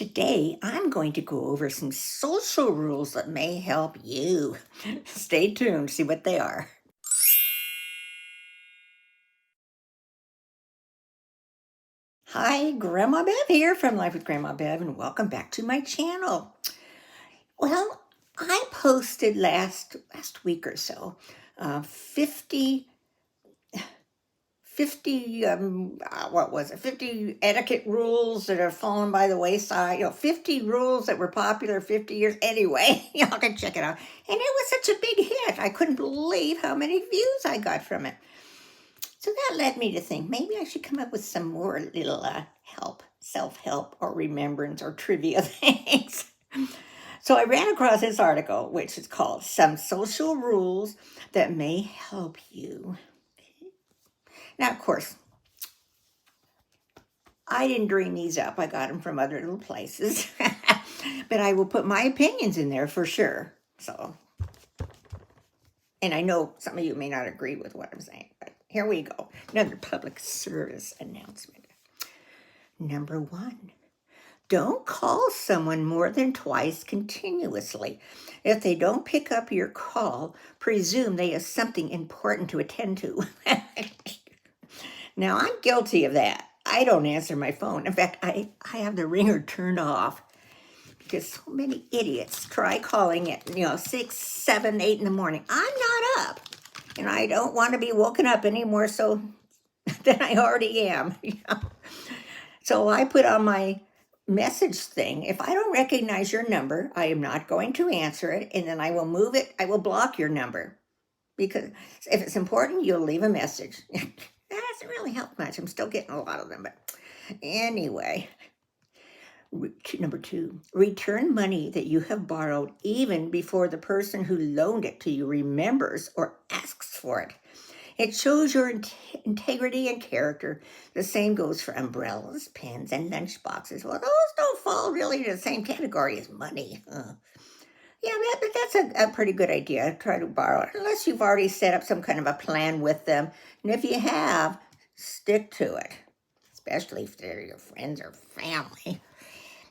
Today, I'm going to go over some social rules that may help you. Stay tuned, see what they are. Hi, Grandma Bev here from Life with Grandma Bev, and welcome back to my channel. Well, I posted last week or so 50 what was it? 50 etiquette rules that are fallen by the wayside. 50 rules that were popular 50 years anyway. Y'all can check it out. And it was such a big hit. I couldn't believe how many views I got from it. So that led me to think maybe I should come up with some more little self-help or remembrance or trivia things. So I ran across this article, which is called Some Social Rules That May Help You. Now, of course, I didn't dream these up. I got them from other little places. But I will put my opinions in there for sure. So, and I know some of you may not agree with what I'm saying, but here we go. Another public service announcement. Number 1, don't call someone more than twice continuously. If they don't pick up your call, presume they have something important to attend to. Now, I'm guilty of that. I don't answer my phone. In fact, I have the ringer turned off because so many idiots try calling at 6, 7, 8 in the morning. I'm not up, and I don't want to be woken up any more so than I already am. So I put on my message thing, if I don't recognize your number, I am not going to answer it, and then I will move it. I will block your number because if it's important, you'll leave a message. That hasn't really helped much. I'm still getting a lot of them, but anyway. Number 2, return money that you have borrowed even before the person who loaned it to you remembers or asks for it. It shows your integrity and character. The same goes for umbrellas, pens, and lunch boxes. Well, those don't fall really to the same category as money. Yeah, that's a pretty good idea. Try to borrow it, unless you've already set up some kind of a plan with them. And if you have, stick to it, especially if they're your friends or family.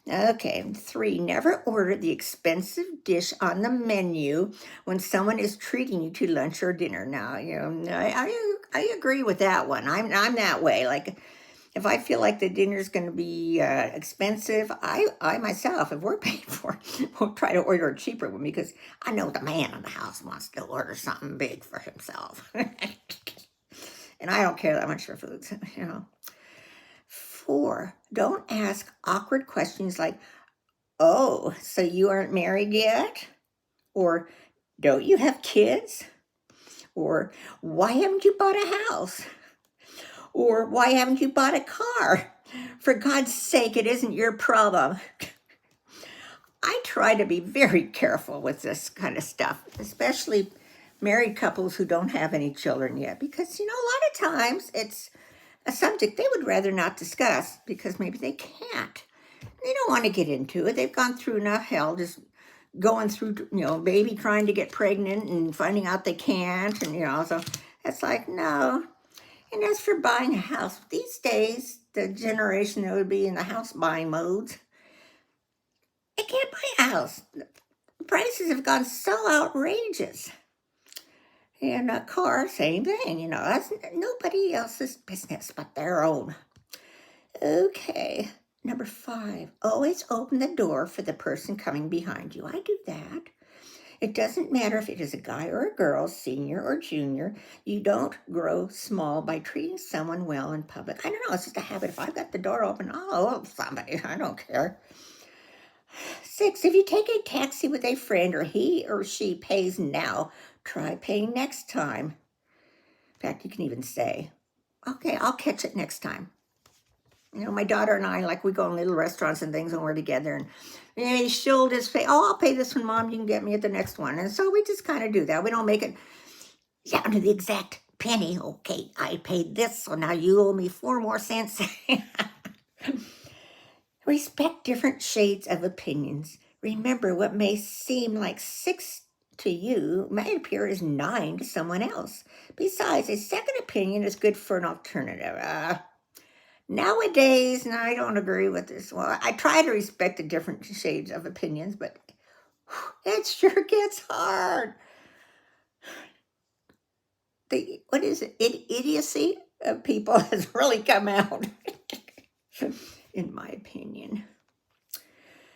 Okay, 3, never order the expensive dish on the menu when someone is treating you to lunch or dinner. Now, I agree with that one. I'm that way. Like, if I feel like the dinner's going to be expensive, I myself, if we're paying for it, will try to order a cheaper one because I know the man in the house wants to order something big for himself. And I don't care that much for food. 4, don't ask awkward questions like, oh, so you aren't married yet? Or don't you have kids? Or why haven't you bought a house? Or why haven't you bought a car? For God's sake, it isn't your problem. I try to be very careful with this kind of stuff, especially married couples who don't have any children yet, because, a lot of times it's a subject they would rather not discuss because maybe they can't. They don't want to get into it. They've gone through enough hell just going through, baby trying to get pregnant and finding out they can't. And, so it's like, no. And as for buying a house, these days, the generation that would be in the house buying modes, they can't buy a house. The prices have gone so outrageous. And a car, same thing, that's nobody else's business but their own. Okay. Number 5, always open the door for the person coming behind you. I do that. It doesn't matter if it is a guy or a girl, senior or junior. You don't grow small by treating someone well in public. I don't know, it's just a habit. If I've got the door open, I'll help somebody. I don't care. 6, if you take a taxi with a friend or he or she pays now, try paying next time. In fact, you can even say, okay, I'll catch it next time. My daughter and I, like, we go in little restaurants and things when we're together, and she'll just say, oh, I'll pay this one, Mom, you can get me at the next one. And so we just kind of do that. We don't make it down to the exact penny. Okay, I paid this, so now you owe me 4 more cents. Respect different shades of opinions. Remember, what may seem like 6 to you might appear as 9 to someone else. Besides, a second opinion is good for an alternative. Nowadays, and I don't agree with this. Well, I try to respect the different shades of opinions, but it sure gets hard. What is it? Idiocy of people has really come out, in my opinion.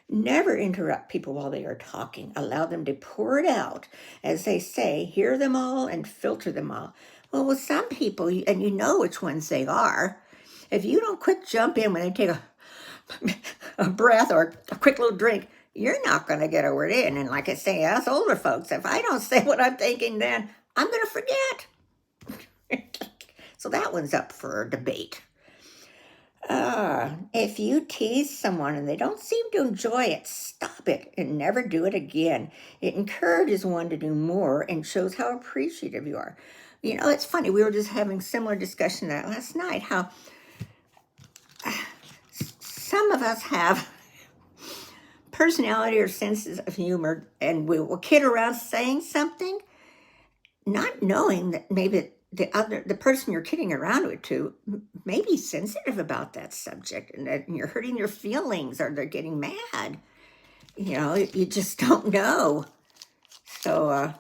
Never interrupt people while they are talking. Allow them to pour it out. As they say, hear them all and filter them all. Well, with some people, and you know which ones they are, if you don't quick jump in when they take a breath or a quick little drink, you're not going to get a word in. And like I say, us older folks, if I don't say what I'm thinking, then I'm going to forget. So that one's up for debate. If you tease someone and they don't seem to enjoy it, stop it and never do it again. It encourages one to do more and shows how appreciative you are. You know, it's funny. We were just having similar discussion that last night, how some of us have personality or senses of humor, and we will kid around saying something, not knowing that maybe the person you're kidding around with to may be sensitive about that subject, and that you're hurting their feelings or they're getting mad. You know, you just don't know. So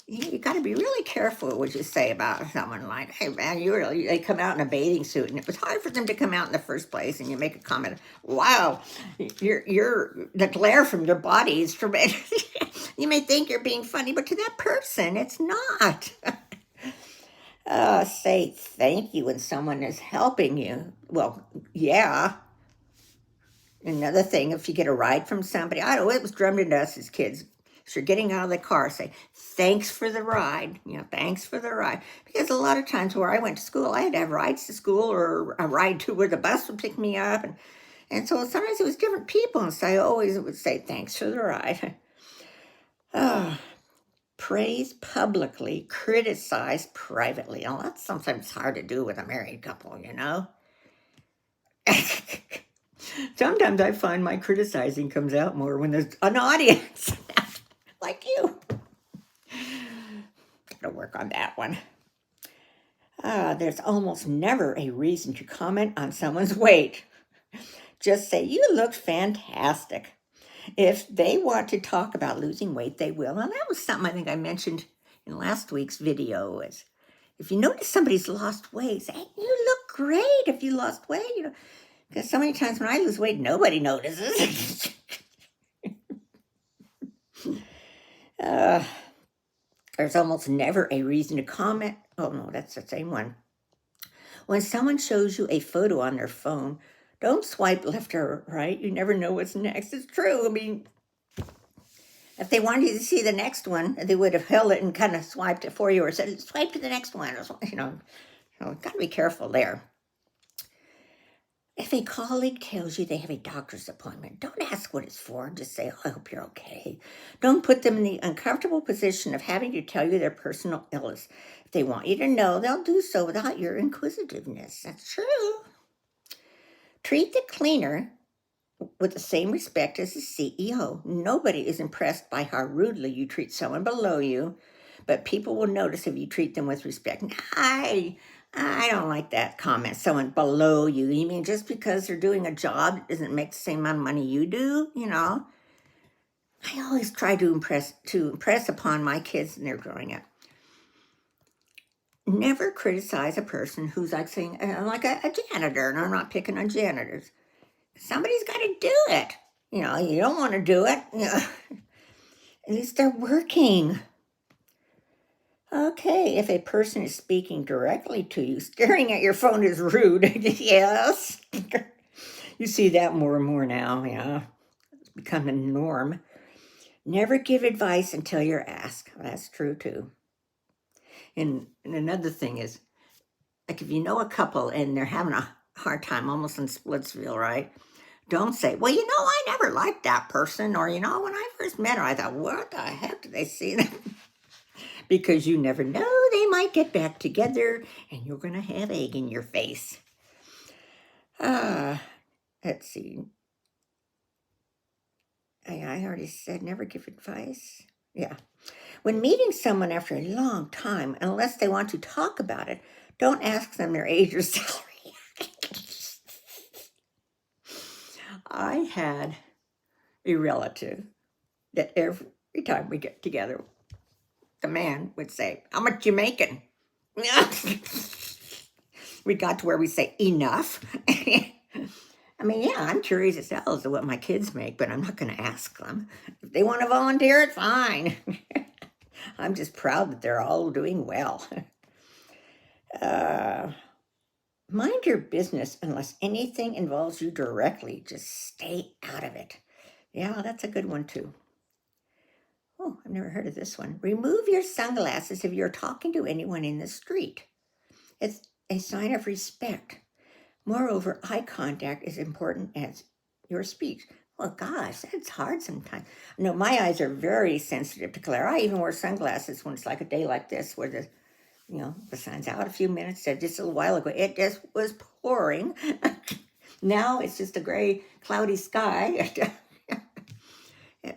you got to be really careful what you say about someone. Like, hey man, they come out in a bathing suit, and it was hard for them to come out in the first place, and you make a comment, wow, you're the glare from your body is tremendous. You may think you're being funny, but to that person, it's not. Say thank you when someone is helping you. Well, yeah. Another thing, if you get a ride from somebody, I know it was drummed into us as kids. If you're getting out of the car, say, thanks for the ride. You know, thanks for the ride. Because a lot of times where I went to school, I had to have rides to school or a ride to where the bus would pick me up. And so sometimes it was different people. And so I always would say, thanks for the ride. Praise publicly, criticize privately. Now, that's sometimes hard to do with a married couple, you know? Sometimes I find my criticizing comes out more when there's an audience, like you. Gotta work on that one. There's almost never a reason to comment on someone's weight. Just say, you look fantastic. If they want to talk about losing weight, they will. And that was something I think I mentioned in last week's video. Is if you notice somebody's lost weight, say, hey, you look great if you lost weight. You know, because so many times when I lose weight, nobody notices. There's almost never a reason to comment. Oh, no, that's the same one. When someone shows you a photo on their phone, don't swipe left or right. You never know what's next. It's true. I mean, if they wanted you to see the next one, they would have held it and kind of swiped it for you or said, swipe to the next one. You know, got to be careful there. If a colleague tells you they have a doctor's appointment, don't ask what it's for. Just say, oh, I hope you're okay. Don't put them in the uncomfortable position of having to tell you their personal illness. If they want you to know, they'll do so without your inquisitiveness. That's true. Treat the cleaner with the same respect as the CEO. Nobody is impressed by how rudely you treat someone below you, but people will notice if you treat them with respect. I don't like that comment, someone below you. You mean just because they're doing a job doesn't make the same amount of money you do, you know? I always try to impress upon my kids when they're growing up. Never criticize a person who's like saying, like a janitor, and I'm not picking on janitors. Somebody's got to do it. You know, you don't want to do it. You know, at least they're working. Okay, if a person is speaking directly to you, staring at your phone is rude. Yes. You see that more and more now, yeah. It's become a norm. Never give advice until you're asked. That's true, too. And another thing is, like if you know a couple and they're having a hard time, almost in Splitsville, right? Don't say, well, you know, I never liked that person. Or, you know, when I first met her, I thought, what the heck did they see them? Because you never know, they might get back together and you're going to have egg in your face. Let's see. I already said never give advice. Yeah. When meeting someone after a long time, unless they want to talk about it, don't ask them their age or salary. I had a relative that every time we get together, the man would say, "How much you making?" We got to where we say, "Enough." I mean, yeah, I'm curious as hell as to what my kids make, but I'm not going to ask them. If they want to volunteer, it's fine. I'm just proud that they're all doing well. Uh, Mind your business unless anything involves you directly. Just stay out of it. Yeah, that's a good one too. Oh, I've never heard of this one. Remove your sunglasses if you're talking to anyone in the street. It's a sign of respect. Moreover, eye contact is important as your speech. Well, gosh, that's hard sometimes. No, my eyes are very sensitive to glare. I even wear sunglasses when it's like a day like this where the sun's out a few minutes. Just a little while ago, it just was pouring. Now it's just a gray, cloudy sky.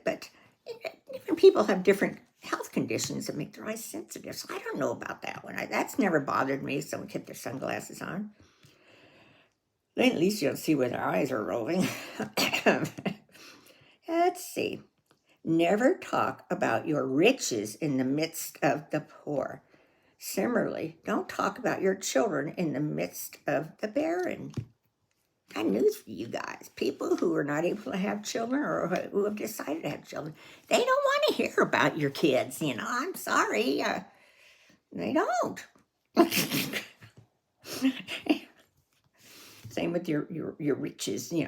But different people have different health conditions that make their eyes sensitive. So I don't know about that one. That's never bothered me if someone kept their sunglasses on. Then at least you don't see where their eyes are rolling. Let's see. Never talk about your riches in the midst of the poor. Similarly, don't talk about your children in the midst of the barren. Got news for you guys. People who are not able to have children or who have decided to have children, they don't want to hear about your kids. I'm sorry. They don't. Same with your riches, They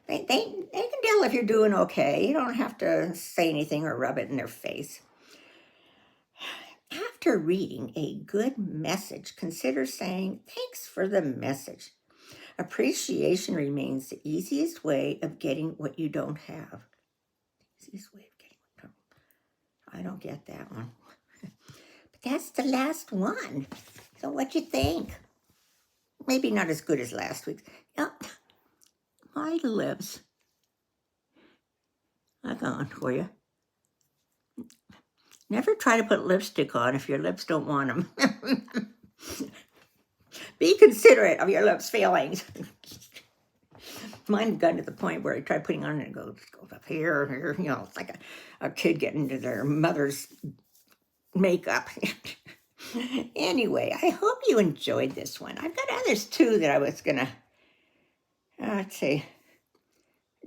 can tell if you're doing okay. You don't have to say anything or rub it in their face. After reading a good message, consider saying, "Thanks for the message." Appreciation remains the easiest way of getting what you don't have. Easiest way of getting what you don't. I don't get that one. But that's the last one. So what you think? Maybe not as good as last week's. My lips are gone for you. Never try to put lipstick on if your lips don't want them. Be considerate of your lips' feelings. Mine have gotten to the point where I try putting on it and it goes up here. It's like a kid getting into their mother's makeup. Anyway, I hope you enjoyed this one. I've got others too that I was going to, let's see,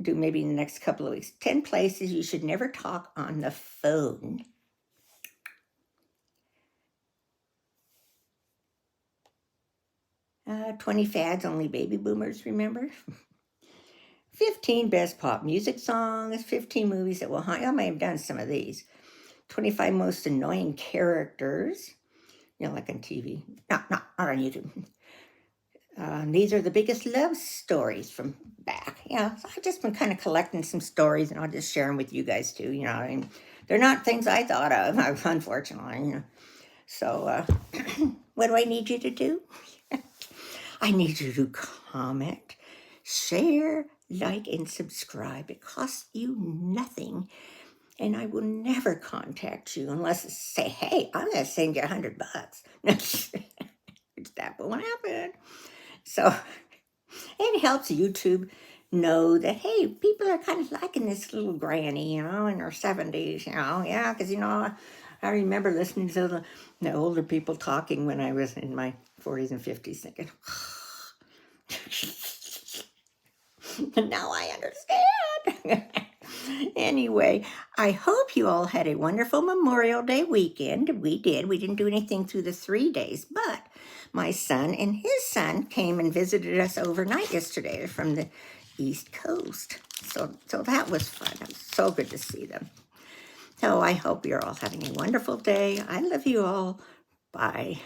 do maybe in the next couple of weeks. 10 places you should never talk on the phone. 20 fads only baby boomers remember. 15 best pop music songs. 15 movies that will haunt you. I may have done some of these. 25 most annoying characters. Like on TV. Not on YouTube. These are the biggest love stories from back. So I've just been kind of collecting some stories, and I'll just share them with you guys too. They're not things I thought of, unfortunately. So, what do I need you to do? I need you to comment, share, like, and subscribe. It costs you nothing, and I will never contact you unless it's say, "Hey, I'm going to send you $100." That won't happen. So it helps YouTube know that, hey, people are kind of liking this little granny, in her 70s, because, I remember listening to the older people talking when I was in my 40s and 50s thinking, now I understand. Anyway, I hope you all had a wonderful Memorial Day weekend. We did. We didn't do anything through the 3 days, but my son and his son came and visited us overnight yesterday from the East Coast. So that was fun. It was so good to see them. So I hope you're all having a wonderful day. I love you all. Bye.